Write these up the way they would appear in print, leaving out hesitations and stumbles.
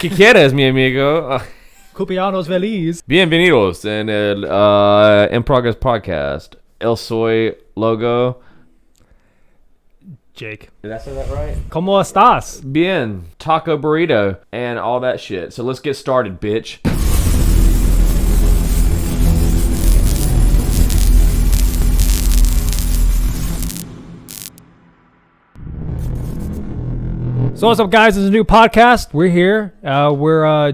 ¿Qué quieres, mi amigo? Cupianos feliz. Bienvenidos en el In Progress podcast. El soy logo. Jake. Did I say that right? ¿Cómo estás? Bien. Taco burrito and all that shit. So let's get started, bitch. So what's up, guys? This is a new podcast. We're here.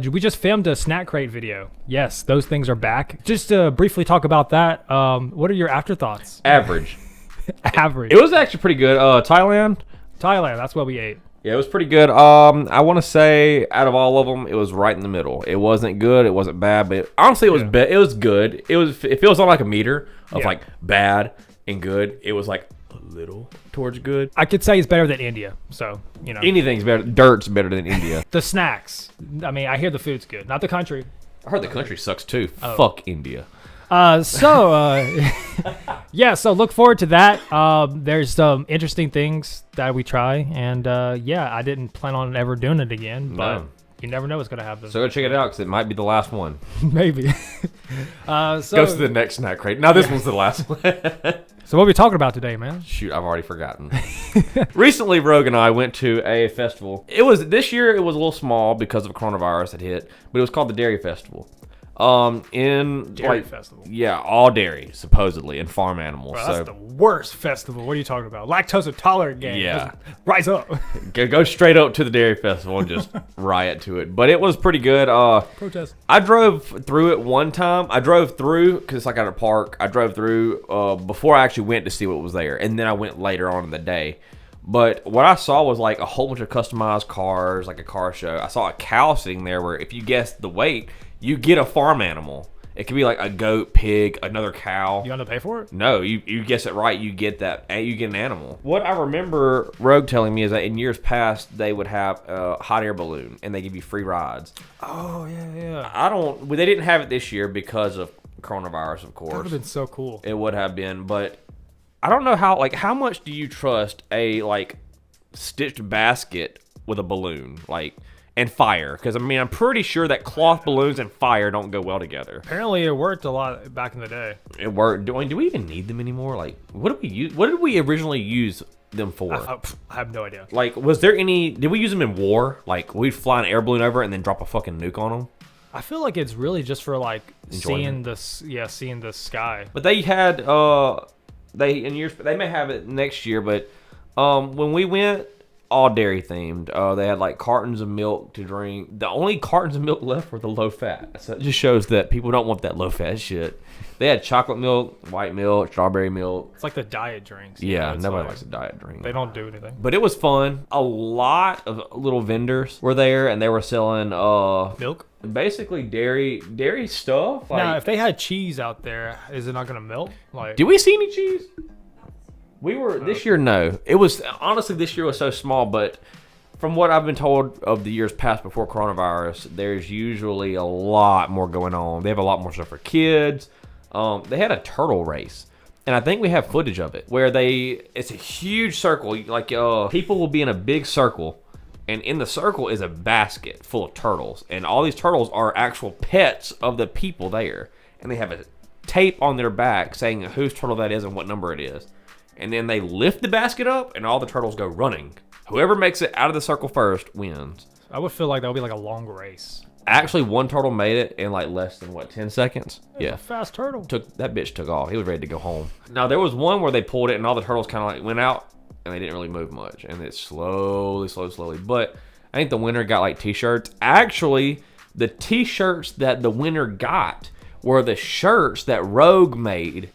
We just filmed a snack crate video. Yes, those things are back. Just to briefly talk about that, what are your afterthoughts? Average. Average. It was actually pretty good. Thailand. That's what we ate. Yeah, it was pretty good. I want to say out of all of them, it was right in the middle. It wasn't good. It wasn't bad. But honestly, it was it was good. It feels on like a meter of like bad and good. It was like a little towards good. I could say it's better than India. So, you know. Anything's better. Dirt's better than India. The snacks. I mean, I hear the food's good. Not the country. I heard the country sucks too. Fuck India. So look forward to that. There's some interesting things that we try, and I didn't plan on ever doing it again, but you never know what's gonna happen. So go check it out because it might be the last one. Maybe. Go to the next snack crate. Now this one's the last one. So what are we talking about today, man? Shoot, I've already forgotten. Recently, Rogue and I went to a festival. This year. It was a little small because of coronavirus that hit, but it was called the Dairy Festival. Dairy festival. Yeah, all dairy supposedly and farm animals. Bro, that's the worst festival. What are you talking about? Lactose intolerant game. Yeah, rise up. Go straight up to the dairy festival and just riot to it. But it was pretty good. Protest. I drove through it one time. I drove through because it's like at a park. I drove through before I actually went to see what was there, and then I went later on in the day. But what I saw was like a whole bunch of customized cars, like a car show. I saw a cow sitting there where if you guessed the weight, you get a farm animal. It could be like a goat, pig, another cow. You want to pay for it? No, you guess it right. You get that. You get an animal. What I remember Rogue telling me is that in years past they would have a hot air balloon and they give you free rides. Oh yeah. They didn't have it this year because of coronavirus, of course. That would have been so cool. It would have been, but I don't know how much do you trust a stitched basket with a balloon and fire? Because I mean, I'm pretty sure that cloth balloons and fire don't go well together. Apparently, it worked a lot back in the day. It worked. Do we even need them anymore? What did we use? What did we originally use them for? I have no idea. Was there any? Did we use them in war? We'd fly an air balloon over and then drop a fucking nuke on them? I feel like it's really just for seeing the sky. But they had they may have it next year, but when we went, all dairy themed. They had cartons of milk to drink. The only cartons of milk left were the low fat. So it just shows that people don't want that low fat shit. They had chocolate milk, white milk, strawberry milk. It's like the diet drinks. Yeah, nobody likes a diet drink. They don't do anything. But it was fun. A lot of little vendors were there, and they were selling milk. Basically dairy stuff. Now, if they had cheese out there, is it not gonna melt? Did we see any cheese? This year, no. It was, honestly, this year was so small, but from what I've been told of the years past before coronavirus, there's usually a lot more going on. They have a lot more stuff for kids. They had a turtle race, and I think we have footage of it, where it's a huge circle. People will be in a big circle, and in the circle is a basket full of turtles, and all these turtles are actual pets of the people there, and they have a tape on their back saying whose turtle that is and what number it is. And then they lift the basket up, and all the turtles go running. Whoever makes it out of the circle first wins. I would feel like that would be like a long race. Actually, one turtle made it in less than 10 seconds? Yeah, a fast turtle. That bitch took off. He was ready to go home. Now there was one where they pulled it, and all the turtles kind of went out, and they didn't really move much, and it slowly. But I think the winner got t-shirts. Actually, the t-shirts that the winner got were the shirts that Rogue made.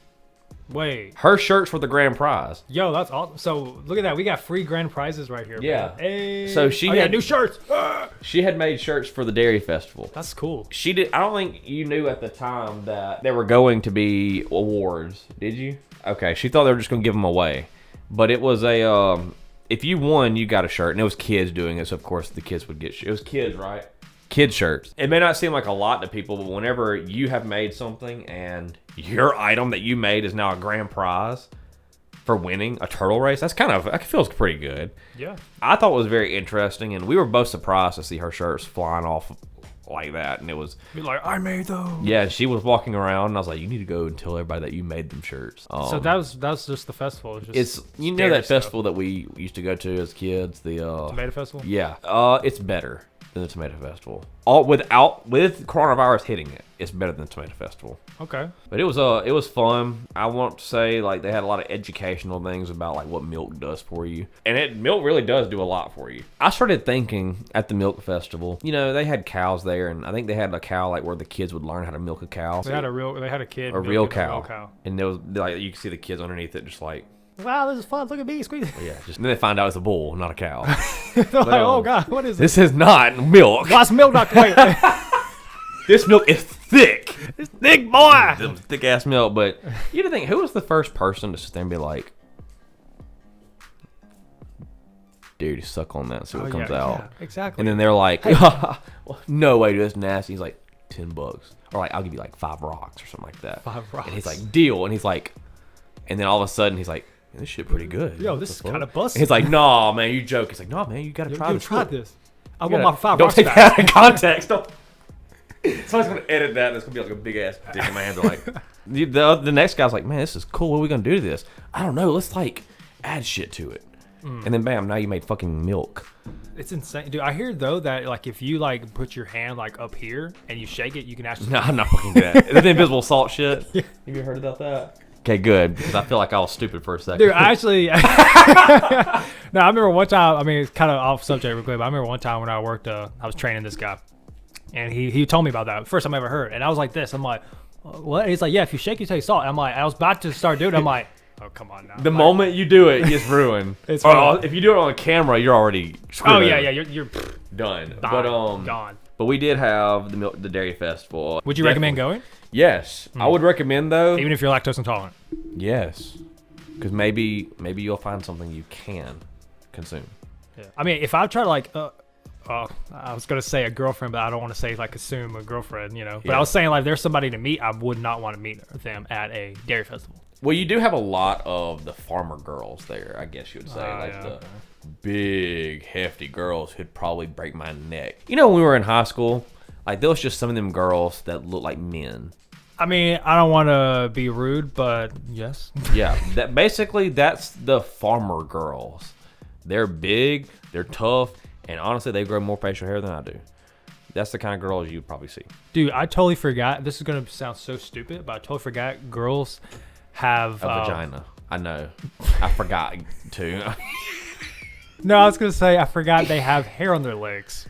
Wait. Her shirts were the grand prize. Yo, that's awesome. So look at that. We got free grand prizes right here. Yeah. Man. Hey. So she had new shirts. She had made shirts for the Dairy Festival. That's cool. She did. I don't think you knew at the time that there were going to be awards. Did you? Okay. She thought they were just going to give them away, but it was if you won, you got a shirt, and it was kids doing it. So of course the kids would get. It was kids, right? Kid shirts. It may not seem like a lot to people, but whenever you have made something and your item that you made is now a grand prize, for winning a turtle race. That feels pretty good. Yeah. I thought it was very interesting, and we were both surprised to see her shirts flying off like that, and it was Be like, I made those. yeah. She was walking around, and I was like, you need to go and tell everybody that you made them shirts. So that was just the festival. It's that festival that we used to go to as kids, the Tomato Festival. Yeah, it's better than the Tomato Festival. With coronavirus hitting it, it's better than the Tomato Festival. Okay. But it was fun. I want to say like they had a lot of educational things about like what milk does for you, and milk really does do a lot for you. I started thinking at the milk festival, they had cows there, and I think they had a cow like where the kids would learn how to milk a cow. They had a kid. A real cow, and there was like you could see the kids underneath it just like. Wow, this is fun. Look at me squeeze. Yeah, and then they find out it's a bull, not a cow. Oh God, what is this? This is not milk. Why's milk not quite? This milk is thick. It's thick, boy. Thick ass milk. But you think who was the first person to sit there and be like, "Dude, suck on that, and see what comes out." Yeah, exactly. And then they're like, "No way, dude, that's nasty." He's like, $10, or like, "I'll give you like 5 rocks or something like that." 5 rocks. And he's like, "Deal." And he's like, and then all of a sudden he's like, "This shit pretty good." Yo, this is kind of busted. He's like, "Nah, man, you joke." He's like, "No, man, you gotta try this. Try this. I want my 5 don't rocks take back. that out of context. Don't. Someone's gonna edit that. And it's gonna be like a big ass dick in my hand. They're like, the next guy's like, "Man, this is cool. What are we gonna do to this?" I don't know. Let's like add shit to it. And then bam, now you made fucking milk. It's insane, dude. I hear though that like if you like put your hand like up here and you shake it, you can actually. No, I'm not fucking good. Is it the invisible salt shit? Yeah. Have you heard about that? Okay, good. Because I feel like I was stupid for a second. Dude, I actually. No, I remember one time. I mean, it's kind of off subject real quick, but I remember one time when I worked. I was training this guy, and he told me about that. First time I ever heard, and I was like this. I'm like, what? He's like, yeah, if you shake, you taste salt. I'm like, I was about to start doing it. I'm like, oh, come on now. The moment you do it, it's ruined. It's if you do it on camera, you're already screwed. Oh yeah, you're done. Gone. But we did have the dairy festival. Would you recommend going? Yes, I would recommend though. Even if you're lactose intolerant. Yes, because maybe you'll find something you can consume. Yeah. I mean, if I try to like, I was gonna say a girlfriend, but I don't want to say like assume a girlfriend, But Yeah. I was saying like, if there's somebody to meet, I would not want to meet them at a dairy festival. Well, you do have a lot of the farmer girls there, I guess you would say. The big, hefty girls who'd probably break my neck. When we were in high school, like there was just some of them girls that looked like men. I mean, I don't want to be rude, but yes. Yeah, that's the farmer girls. They're big, they're tough, and honestly, they grow more facial hair than I do. That's the kind of girls you'd probably see. Dude, I totally forgot. This is going to sound so stupid, but I totally forgot girls have... A vagina. I know. I forgot too. No, I was going to say I forgot they have hair on their legs.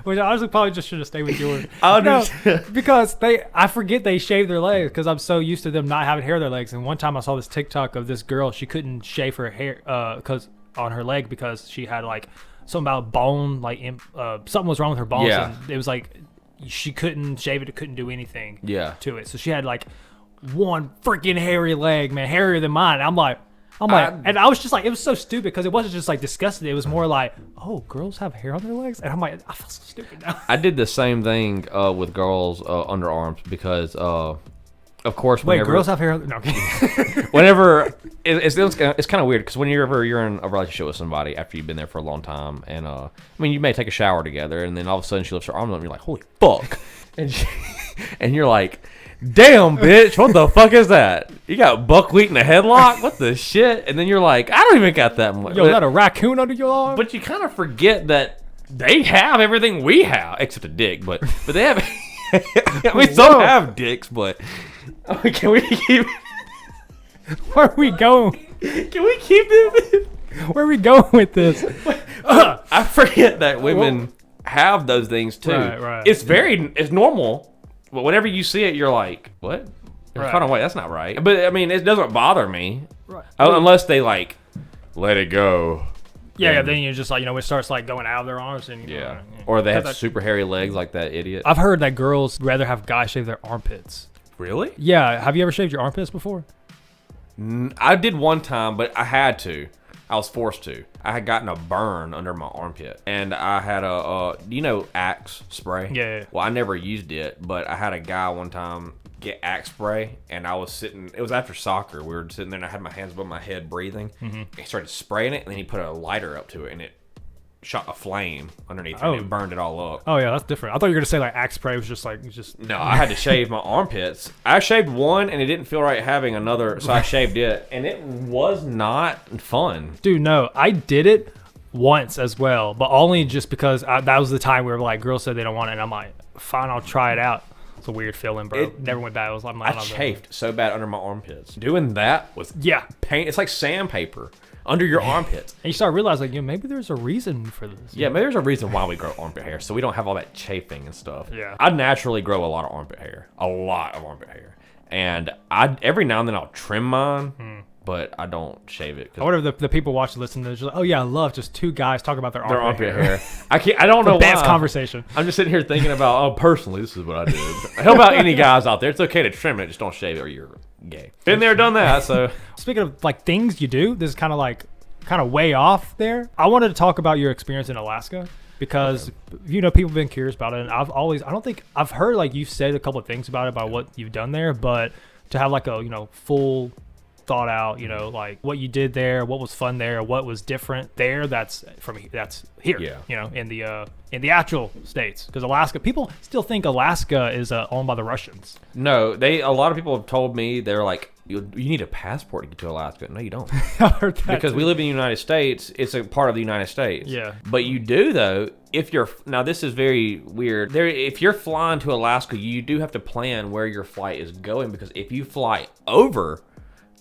Which I honestly probably just should have stayed with yours. Because I forget they shave their legs because I'm so used to them not having hair on their legs. And one time I saw this TikTok of this girl. She couldn't shave her hair on her leg because she had like something about bone, like something was wrong with her bones. Yeah. And it was like she couldn't shave it. It couldn't do anything to it. So she had like one freaking hairy leg, man, hairier than mine. I'm like, and I was just like, it was so stupid because it wasn't just like disgusting. It was more like, oh, girls have hair on their legs, and I'm like, I feel so stupid now. I did the same thing with girls' underarms because, of course, whenever girls have hair on their whenever it's kind of weird because whenever you're in a relationship with somebody after you've been there for a long time, and I mean, you may take a shower together, and then all of a sudden she lifts her arms up, and you're like, holy fuck, and you're like, damn, bitch, what the fuck is that? You got buckwheat in a headlock? What the shit? And then you're like, I don't even got that much. Yo, is that a raccoon under your arm? But you kind of forget that they have everything we have, except a dick. But they have. I mean, some have dicks, but can we keep? Where are we going? Can we keep this? Where are we going with this? I forget that women have those things too. Right. It's normal. But whenever you see it, you're like, what? Hold on, wait, that's not right. But, I mean, it doesn't bother me. Right. Unless they, like, let it go. Yeah, then you're just like, it starts, like, going out of their arms. And Or they have super hairy legs like that idiot. I've heard that girls rather have guys shave their armpits. Really? Yeah. Have you ever shaved your armpits before? I did one time, but I had to. I was forced to. I had gotten a burn under my armpit, and I had Axe spray? Yeah. Well, I never used it, but I had a guy one time get axe spray, and I was sitting. It was after soccer. We were sitting there, and I had my hands above my head, breathing. He started spraying it, and then he put a lighter up to it, and it shot a flame underneath, and it burned it all up. Oh yeah, that's different. I thought you were gonna say like axe spray was just. No, I had to shave my armpits. I shaved one, and it didn't feel right having another, so I shaved it, and it was not fun. Dude, no, I did it once as well, but only just because that was the time where like girls said they don't want it, and I'm like, fine, I'll try it out. It's a weird feeling, bro. It never went bad. I chafed so bad under my armpits. Doing that was pain. It's like sandpaper under your armpits. And you start realizing, like, maybe there's a reason for this. Yeah, maybe there's a reason why we grow armpit hair, so we don't have all that chafing and stuff. Yeah. I naturally grow a lot of armpit hair. A lot of armpit hair. And every now and then I'll trim mine, but I don't shave it. I wonder if the people watching, listening to this, like, oh yeah, I love just two guys talking about their armpit hair. I don't know why. Best conversation. I'm just sitting here thinking about, personally, this is what I did. How about any guys out there? It's okay to trim it, just don't shave it or you're gay. Been there, done that, so. Speaking of like things you do, this is kind of way off there. I wanted to talk about your experience in Alaska because people have been curious about it, and I've heard like you've said a couple of things about it, about what you've done there, but to have like a full thought out, like what you did there, what was fun there, what was different there, that's here, in the actual states, because Alaska, people still think Alaska is owned by the Russians. No, a lot of people have told me, they're like, you need a passport to get to Alaska. No, you don't. I heard that because too. we live in the United States. It's a part of the United States. Yeah. But you do, though, now this is very weird. If you're flying to Alaska, you do have to plan where your flight is going, because if you fly over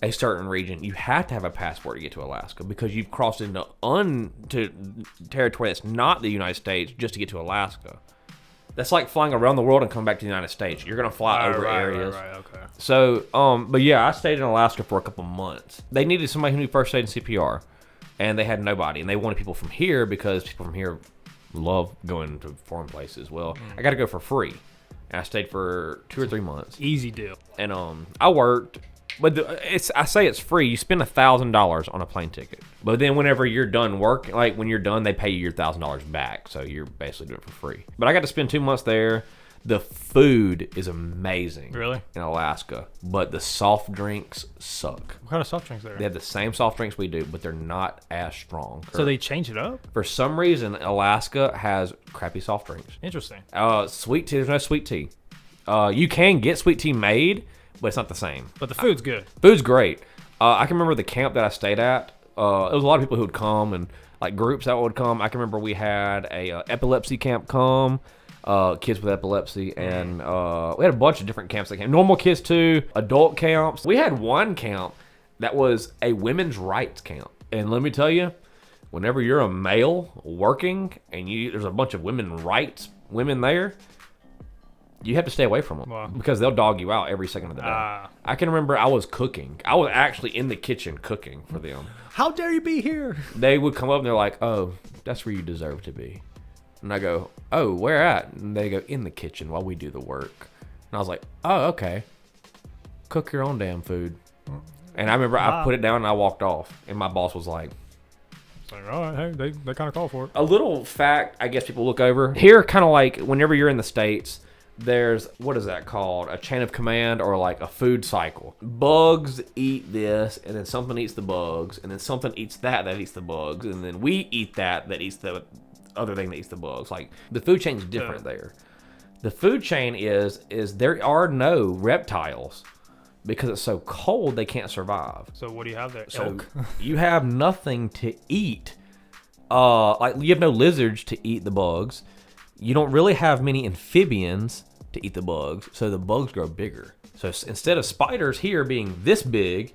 a certain region, you have to have a passport to get to Alaska, because you've crossed into territory that's not the United States just to get to Alaska. That's like flying around the world and coming back to the United States. You're going to fly over areas. Right, okay. So, but yeah, I stayed in Alaska for a couple months. They needed somebody who knew first aid and CPR, and they had nobody. And they wanted people from here, because people from here love going to foreign places. Well, I got to go for free. And I stayed for 2 or 3 months. Easy deal. And I worked. But I say it's free. You spend $1,000 on a plane ticket. But then whenever you're done work, like when you're done, they pay you your $1,000 back. So you're basically doing it for free. But I got to spend 2 months there. The food is amazing. Really? In Alaska. But the soft drinks suck. What kind of soft drinks are there? They have the same soft drinks we do, but they're not as strong. So they change it up? For some reason, Alaska has crappy soft drinks. Interesting. Sweet tea. There's no sweet tea. You can get sweet tea made, but it's not the same. But the food's good. Food's great. I can remember the camp that I stayed at. It was a lot of people who would come, and like groups that would come. I can remember we had a epilepsy camp come, kids with epilepsy, and we had a bunch of different camps that came. Normal kids too, adult camps. We had one camp that was a women's rights camp, and let me tell you, whenever you're a male working and there's a bunch of women there. You have to stay away from them because they'll dog you out every second of the day. I can remember I was cooking. I was actually in the kitchen cooking for them. How dare you be here? They would come up and they're like, oh, that's where you deserve to be. And I go, oh, where at? And they go, in the kitchen while we do the work. And I was like, oh, okay. Cook your own damn food. And I remember I put it down and I walked off. And my boss was like, all right, hey, they kind of call for it. A little fact I guess people look over. Here, kind of like whenever you're in the States, there's, what is that called? A chain of command, or like a food cycle. Bugs eat this, and then something eats the bugs, and then something eats that eats the bugs, and then we eat that eats the other thing that eats the bugs. Like, the food chain's different there. The food chain is there are no reptiles, because it's so cold they can't survive. So what do you have there? So Elk. You have nothing to eat. Like, you have no lizards to eat the bugs. You don't really have many amphibians to eat the bugs, so the bugs grow bigger. So instead of spiders here being this big,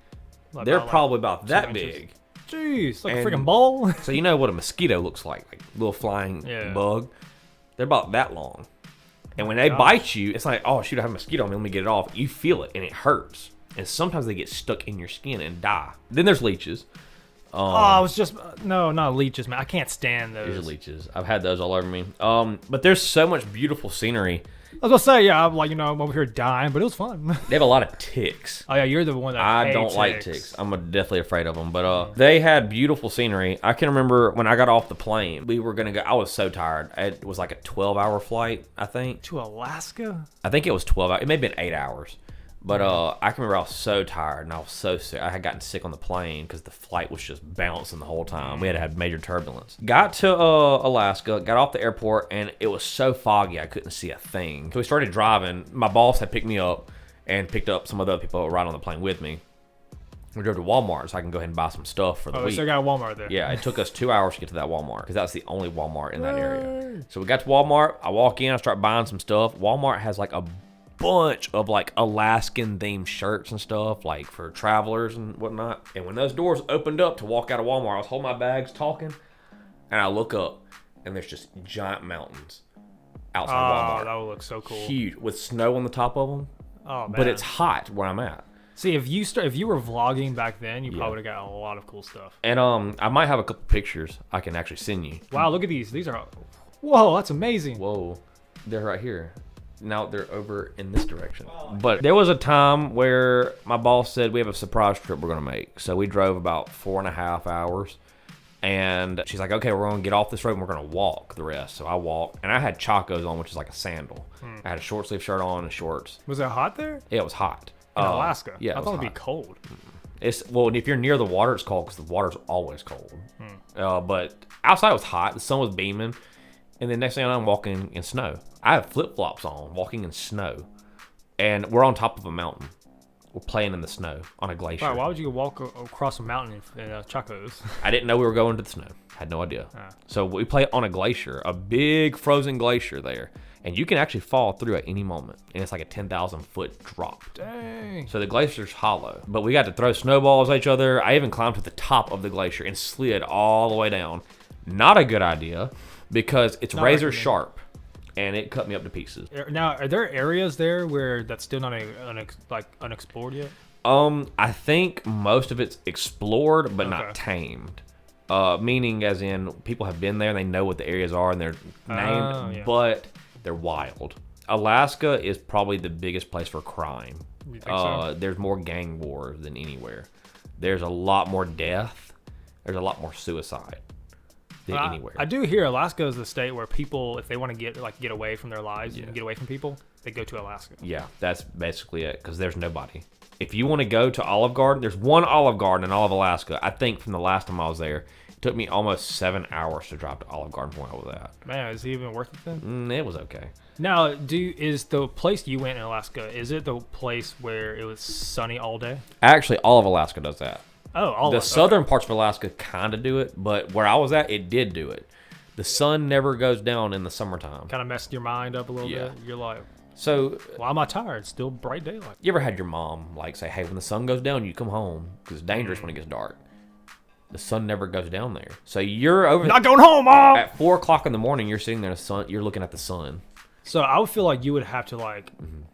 they're probably about that big. Jeez, like a freaking ball. So you know what a mosquito looks like a little flying bug. They're about that long. And when they bite you, it's like, oh shoot, I have a mosquito on me, let me get it off. You feel it, and it hurts. And sometimes they get stuck in your skin and die. Then there's leeches. I was just no, not leeches, man. I can't stand those. These are leeches. I've had those all over me. But there's so much beautiful scenery. I was gonna say, yeah, I'm like, I'm over here dying, but it was fun. They have a lot of ticks. Oh yeah, you're the one that I don't like ticks. I'm definitely afraid of them. But they had beautiful scenery. I can remember when I got off the plane, we were gonna go. I was so tired. It was like a 12-hour flight, I think. To Alaska? I think it was 12 hours. It may have been 8 hours. But I can remember I was so tired and I was so sick. I had gotten sick on the plane because the flight was just bouncing the whole time. We had had major turbulence. Got to Alaska, got off the airport, and it was so foggy I couldn't see a thing. So we started driving. My boss had picked me up and picked up some of the other people right on the plane with me. We drove to Walmart so I can go ahead and buy some stuff for the week. So I got a Walmart there. Yeah, it took us 2 hours to get to that Walmart because that's the only Walmart in that area. So we got to Walmart. I walk in, I start buying some stuff. Walmart has like a bunch of like Alaskan themed shirts and stuff like for travelers and whatnot. And when those doors opened up to walk out of Walmart, I was holding my bags talking, and I look up and there's just giant mountains outside Walmart. Oh, that would look so cool. Huge with snow on the top of them. Oh man. But it's hot where I'm at. See, if you were vlogging back then, you probably would have got a lot of cool stuff. And I might have a couple pictures I can actually send you. Wow, look at these. These are, whoa, that's amazing. Whoa, they're right here. Now they're over in this direction. But there was a time where my boss said we have a surprise trip we're gonna make. So we drove about 4.5 hours, and she's like, "Okay, we're gonna get off this road and we're gonna walk the rest." So I walked, and I had Chocos on, which is like a sandal. I had a short sleeve shirt on and shorts. Was it hot there? Yeah, it was hot. In Alaska? Yeah, I thought it'd be cold. It's well, if you're near the water, it's cold because the water's always cold. But outside it was hot. The sun was beaming, and then next thing I know, I'm walking in snow. I have flip flops on, walking in snow, and we're on top of a mountain. We're playing in the snow on a glacier. Wow, why would you walk across a mountain in Chocos? I didn't know we were going to the snow. Had no idea. So we play on a glacier, a big frozen glacier there. And you can actually fall through at any moment. And it's like a 10,000 foot drop. Dang. So the glacier's hollow. But we got to throw snowballs at each other. I even climbed to the top of the glacier and slid all the way down. Not a good idea because it's razor sharp. And it cut me up to pieces. Now, are there areas there where that's still not unexplored yet? I think most of it's explored but not tamed. Meaning as in people have been there and they know what the areas are and they're named. But they're wild. Alaska is probably the biggest place for crime. You think so? There's more gang wars than anywhere. There's a lot more death. There's a lot more suicide than anywhere. I do hear Alaska is the state where people, if they want to get away from their lives and get away from people, they go to Alaska. Yeah, that's basically it because there's nobody. If you want to go to Olive Garden, there's one Olive Garden in all of Alaska. I think from the last time I was there, it took me almost 7 hours to drive to Olive Garden from where I was at. Man, is it even worth it then? It was okay. Now, is the place you went in Alaska, is it the place where it was sunny all day? Actually, all of Alaska does that. Oh, the southern parts of Alaska kind of do it, but where I was at, it did do it. The sun never goes down in the summertime. Kind of messed your mind up a little bit. You're like, so why am I tired? It's still bright daylight. You ever had your mom like say, "Hey, when the sun goes down, you come home because it's dangerous when it gets dark." The sun never goes down there, so you're over. Not going home, Mom. At 4 o'clock in the morning, you're sitting there. In the sun, you're looking at the sun. So I would feel like you would have to like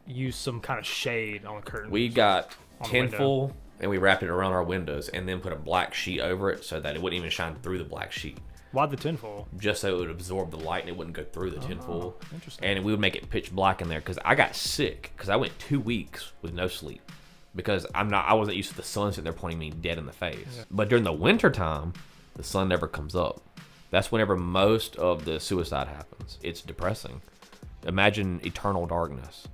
use some kind of shade on the curtain. We got tinfoil and we wrapped it around our windows and then put a black sheet over it so that it wouldn't even shine through the black sheet. Why the tinfoil? Just so it would absorb the light and it wouldn't go through the tinfoil. Interesting. And we would make it pitch black in there because I got sick because I went 2 weeks with no sleep because I wasn't used to the sun sitting there pointing me dead in the face. Yeah. But during the winter time, the sun never comes up. That's whenever most of the suicide happens. It's depressing. Imagine eternal darkness.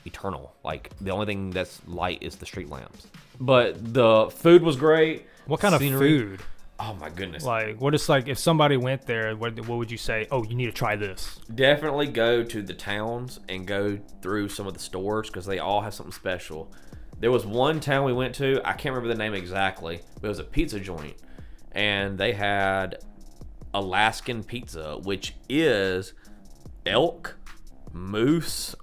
Eternal. Like the only thing that's light is the street lamps. But the food was great. What kind of food? Oh my goodness. Like what is like if somebody went there, what would you say? Oh, you need to try this. Definitely go to the towns and go through some of the stores because they all have something special. There was one town we went to, I can't remember the name exactly, but it was a pizza joint. And they had Alaskan pizza, which is elk, moose,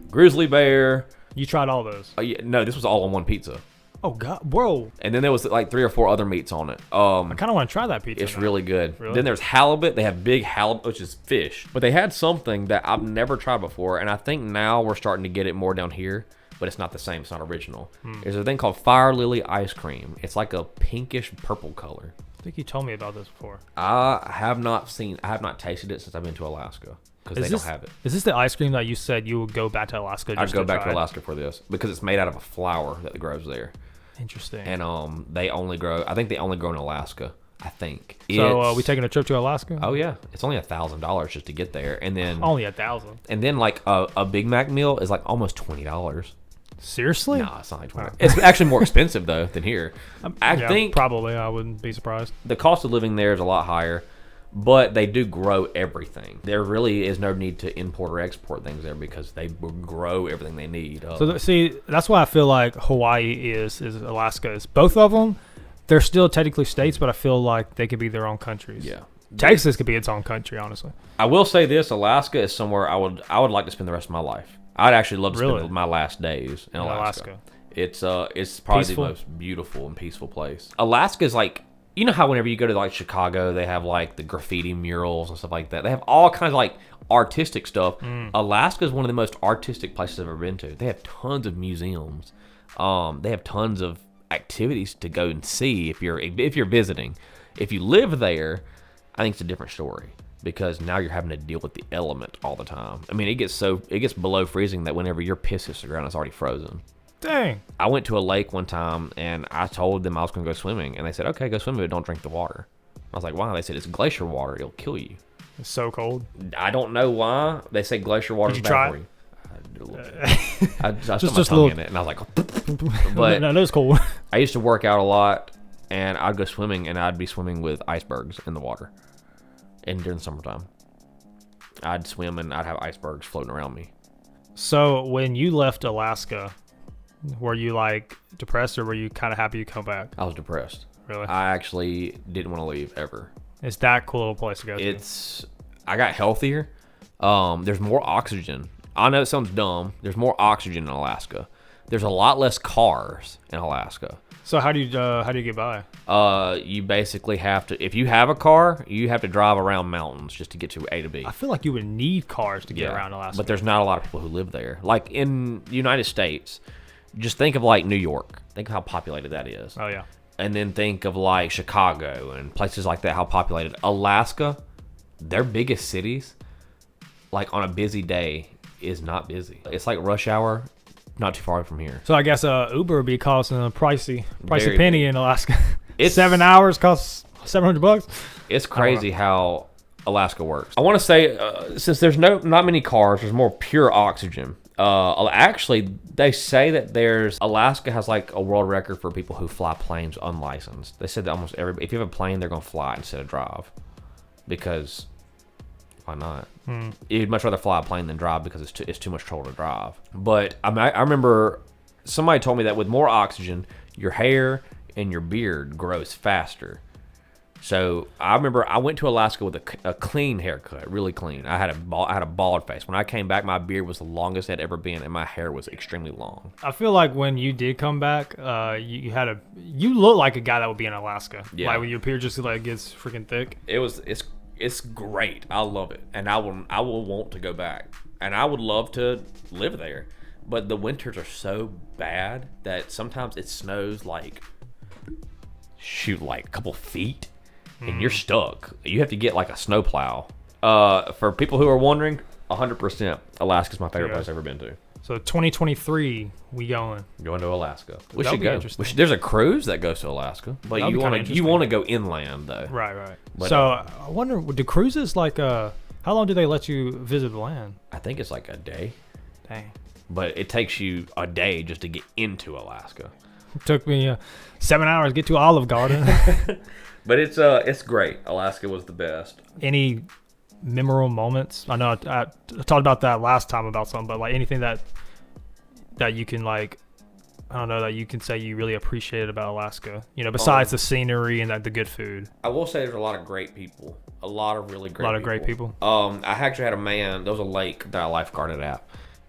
grizzly bear. You tried all those? No, this was all on one pizza. Oh God, bro! And then there was like 3 or 4 other meats on it. I kind of want to try that pizza. It's really good. Really? Then there's halibut. They have big halibut, which is fish. But they had something that I've never tried before, and I think now we're starting to get it more down here. But it's not the same. It's not original. There's a thing called fire lily ice cream. It's like a pinkish purple color. I think you told me about this before. I have not tasted it since I've been to Alaska because they don't have it. Is this the ice cream that you said you would go back to Alaska? I'd go back to Alaska for this because it's made out of a flower that grows there. Interesting. And they only grow. I think they only grow in Alaska. I think. So we taking a trip to Alaska? Oh yeah, it's only $1,000 just to get there, and then Only 1,000. And then like a Big Mac meal is like almost $20. Seriously? No, it's not like 20. It's actually more expensive though than here. I think probably. I wouldn't be surprised. the cost of living there is a lot higher, but they do grow everything. There really is no need to import or export things there because they will grow everything they need. So see, that's why I feel like Hawaii is Alaska is. Both of them, they're still technically states, but I feel like they could be their own countries. Yeah. Texas could be its own country, honestly. I will say this: Alaska is somewhere I would like to spend the rest of my life. I'd actually love to spend my last days in Alaska. It's probably Peaceful? the most beautiful and peaceful place. Alaska is like, you know how whenever you go to like Chicago, they have like the graffiti murals and stuff like that. They have all kinds of like artistic stuff. Alaska is one of the most artistic places I've ever been to. They have tons of museums. They have tons of activities to go and see if you're visiting. If you live there, I think it's a different story because now you're having to deal with the element all the time. I mean, it gets below freezing that whenever your piss hits the ground, it's already frozen. Dang. I went to a lake one time and I told them I was going to go swimming, and they said, "Okay, go swimming, but don't drink the water." I was like, "Why?" They said, "It's glacier water; it'll kill you." It's so cold. I don't know why they say glacier water is bad for you. I did a little bit. I stuck my tongue in it, and I was like, but no, it's cold. I used to work out a lot, and I'd go swimming, and I'd be swimming with icebergs in the water. And during the summertime, I'd swim, and I'd have icebergs floating around me. So when you left Alaska, were you like depressed, or were you kind of happy you come back? I was depressed. Really? I actually didn't want to leave ever. It's that cool little place to go to. I got healthier. There's more oxygen. I know it sounds dumb. There's more oxygen in Alaska. There's a lot less cars in Alaska. So how do you get by? You basically have to, if you have a car, you have to drive around mountains just to get to A to B. I feel like you would need cars to get around Alaska. But there's not a lot of people who live there. Like in the United States, just think of like New York. Think of how populated that is. Oh yeah. And then think of like Chicago and places like that, how populated. Alaska, their biggest cities, like on a busy day, is not busy. It's like rush hour. Not too far from here. So I guess Uber would be costing a pricey Very penny big. in Alaska. It's 7 hours costs $700. It's crazy how Alaska works. I want to say since there's not many cars, there's more pure oxygen. Actually, they say that Alaska has like a world record for people who fly planes unlicensed. They said that almost everybody, if you have a plane, they're gonna fly instead of drive, because why not? You'd much rather fly a plane than drive because it's too much trouble to drive. But I remember somebody told me that with more oxygen, your hair and your beard grows faster. So I remember I went to Alaska with a clean haircut, really clean. I had a bald face. When I came back, my beard was the longest it had ever been, and my hair was extremely long. I feel like when you did come back, you look like a guy that would be in Alaska. Yeah. Like when your beard just like gets freaking thick. It's great. I love it, and I will want to go back, and I would love to live there. But the winters are so bad that sometimes it snows like a couple feet, and you're stuck. You have to get like a snowplow. For people who are wondering, 100%, Alaska's my favorite place I've ever been to. So 2023, we going to Alaska. We That'll should be go. interesting. There's a cruise that goes to Alaska, but That'll be kinda you want to go inland though. Right. But, so I wonder, do cruises like how long do they let you visit the land? I think it's like a day, Dang. but it takes you a day just to get into Alaska. It took me 7 hours to get to Olive Garden. But it's great. Alaska was the best. Any memorable moments? I know I talked about that last time about something, but like anything that you can like, I don't know, that you can say you really appreciated about Alaska, besides the scenery and the good food. I will say there's a lot of great people. A lot of really great people. A lot of great people. I actually had there was a lake that I lifeguarded at.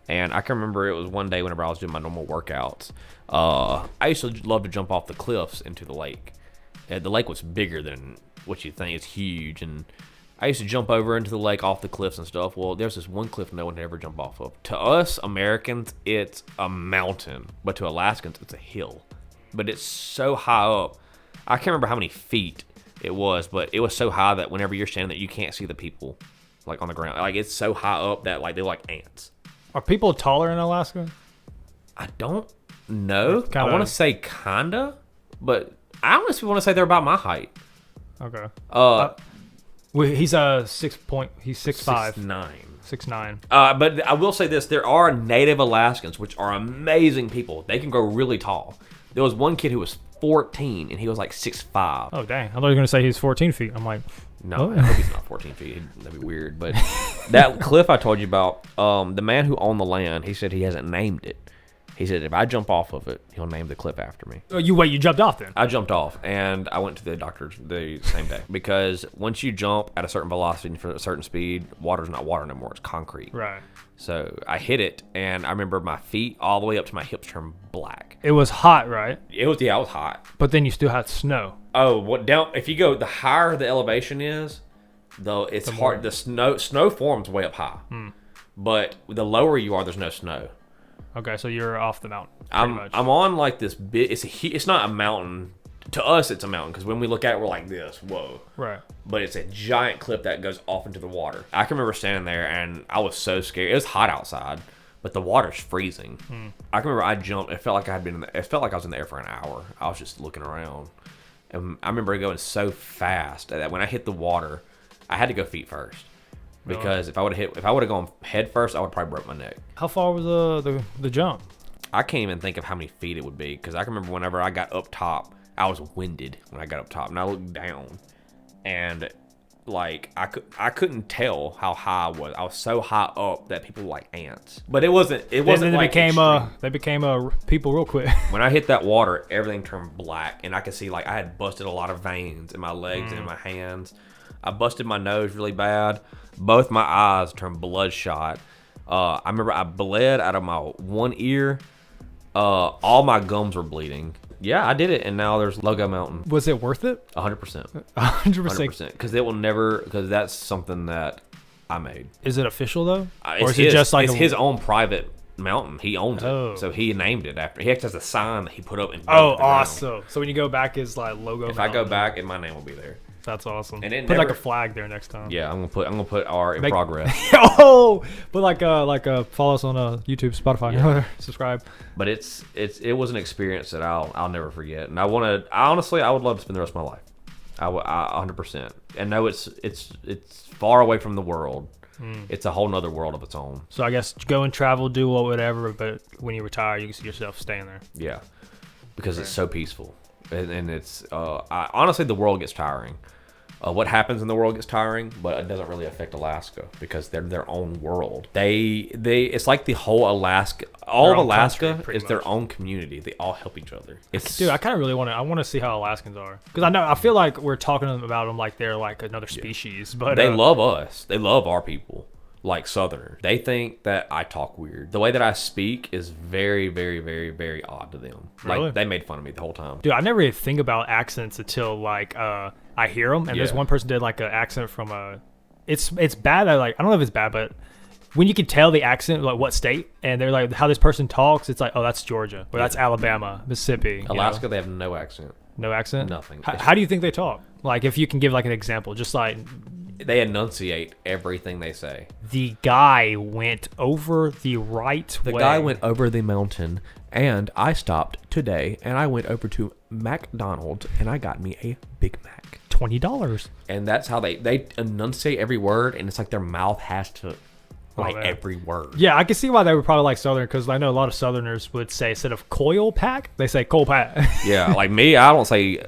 And I can remember it was one day whenever I was doing my normal workouts. I used to love to jump off the cliffs into the lake. The lake was bigger than what you think. It's huge. And I used to jump over into the lake off the cliffs and stuff. Well, there's this one cliff no one had ever jumped off of. To us Americans, it's a mountain. But to Alaskans, it's a hill. But it's so high up. I can't remember how many feet it was, but it was so high that whenever you're standing there, you can't see the people like on the ground. Like it's so high up that like they're like ants. Are people taller in Alaska? I don't know. Kinda, I want to say kinda, but I honestly want to say they're about my height. Okay. Uh, Well, he's 6'5". 6'9". 6'9". But I will say this: there are native Alaskans, which are amazing people. They can grow really tall. There was one kid who was 14, and he was like 6'5". Oh dang! I thought you were gonna say he's 14 feet. I'm like, No, I hope he's not 14 feet. That'd be weird. But that cliff I told you about, the man who owned the land, he said he hasn't named it. He said if I jump off of it, he'll name the cliff after me. oh, you jumped off then? I jumped off, and I went to the doctor the same day. Because once you jump at a certain velocity and for a certain speed, water's not water anymore. It's concrete. Right. So I hit it, and I remember my feet all the way up to my hips turned black. It was hot, right? It was hot. But then you still had snow. Oh, what down? If you go, the higher the elevation is, though it's hard. The snow forms way up high, but the lower you are, there's no snow. Okay, so you're off the mountain. I'm on like this bit. It's not a mountain. To us, it's a mountain because when we look at it, we're like this. Whoa. Right. But it's a giant cliff that goes off into the water. I can remember standing there and I was so scared. It was hot outside, but the water's freezing. I can remember I jumped. It felt like I was in the air for an hour. I was just looking around, and I remember going so fast that when I hit the water, I had to go feet first. Because if I would have gone head first, I would probably broke my neck. How far was the jump? I can't even think of how many feet it would be because I can remember whenever I got up top, I was winded when I got up top, and I looked down, and like I couldn't tell how high I was. I was so high up that people were like ants, but it wasn't. It wasn't like they became people real quick. When I hit that water, everything turned black, and I could see like I had busted a lot of veins in my legs and in my hands. I busted my nose really bad. Both my eyes turned bloodshot. I remember I bled out of my one ear. All my gums were bleeding. Yeah, I did it, and now there's Logo Mountain. Was it worth it? 100%. 100%. Because that's something that I made. Is it official though, or is it just like it's his own private mountain? He owns it, so he named it after. He actually has a sign that he put up. Awesome! So when you go back, it's like Logo. If Mountain. I go back, my name will be there. That's awesome. And put like a flag there next time. Yeah, I'm gonna put our in progress. But like follow us on YouTube, Spotify, subscribe. But it was an experience that I'll never forget, and I would love to spend the rest of my life. I 100%. And no, it's far away from the world. It's a whole nother world of its own. So I guess go and travel, do whatever, but when you retire, you can see yourself staying there. Yeah, because it's so peaceful. And it's honestly, the world gets tiring. What happens in the world gets tiring, but it doesn't really affect Alaska because they're their own world. It's like the whole Alaska, all of Alaska is their own community. They all help each other. Dude, I kind of really want to see how Alaskans are, because I feel like we're talking about them like they're like another species, but they love us. They love our people. Like Southerners, they think that I talk weird. The way that I speak is very, very, very, very odd to them. Really? Like they made fun of me the whole time. Dude, I never really think about accents until like I hear them. And there's one person did like an accent from it's bad. I don't know if it's bad, but when you can tell the accent, like what state, and they're like how this person talks, it's like, oh, that's Georgia, or that's Alabama, Mississippi. Alaska, they have no accent. No accent? Nothing. How do you think they talk? Like if you can give like an example, just like. They enunciate everything they say. The guy went over the right way. The guy went over the mountain, and I stopped today, and I went over to McDonald's, and I got me a Big Mac. $20. And that's how they enunciate every word, and it's like their mouth has to every word. Yeah, I can see why they were probably like Southern, because I know a lot of Southerners would say, instead of coil pack, they say coal pack. Yeah, like me, I don't say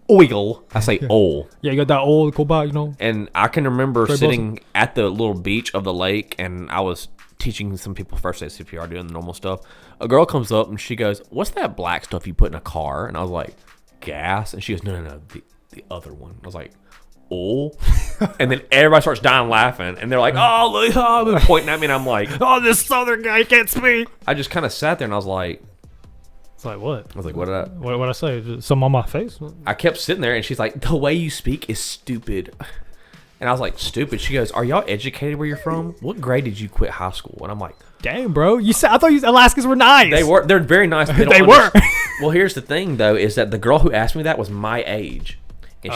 oil, I say ol. Yeah, you got that old coal pack, And I can remember sitting at the little beach of the lake, and I was teaching some people first aid CPR, doing the normal stuff. A girl comes up and she goes, "What's that black stuff you put in a car?" And I was like, "Gas." And she goes, "No, the other one." I was like, "Oil." And then everybody starts dying laughing, and they're like, "Oh, look," they're pointing at me, and I'm like, "Oh, this Southern guy can't speak." I just kind of sat there, and I was like, it's like, what? I was like, what did I say? Something on my face? I kept sitting there, and she's like, "The way you speak is stupid." And I was like, "Stupid?" She goes, "Are y'all educated where you're from? What grade did you quit high school?" And I'm like, "Dang, bro, I thought Alaskans were nice." They were. They're very nice. But they were. Well, here's the thing, though, is that the girl who asked me that was my age, and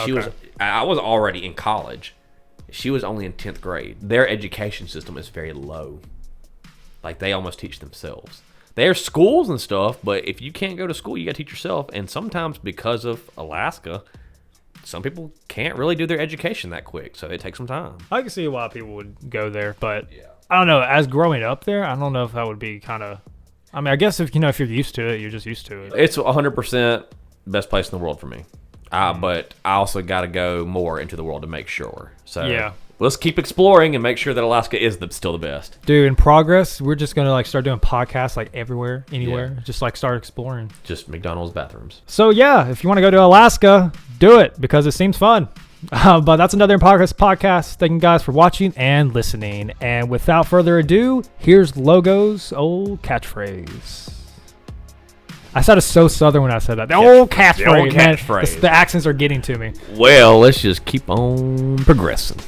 I was already in college. She was only in 10th grade. Their education system is very low. Like, they almost teach themselves. There's schools and stuff, but if you can't go to school, you got to teach yourself. And sometimes because of Alaska, some people can't really do their education that quick, so it takes some time. I can see why people would go there, but I don't know. As growing up there, I don't know if that would be kind of. I mean, I guess if you're used to it, you're just used to it. It's 100% best place in the world for me. But I also got to go more into the world to make sure. So let's keep exploring and make sure that Alaska is still the best. Dude, in progress, we're just gonna start doing podcasts everywhere, anywhere. Just start exploring. Just McDonald's bathrooms. So yeah, if you want to go to Alaska, do it because it seems fun. But that's another In Progress podcast. Thank you guys for watching and listening. And without further ado, here's Logo's old catchphrase. I sounded so southern when I said that. The old catchphrase. The old catchphrase. Man, the accents are getting to me. Well, let's just keep on progressing.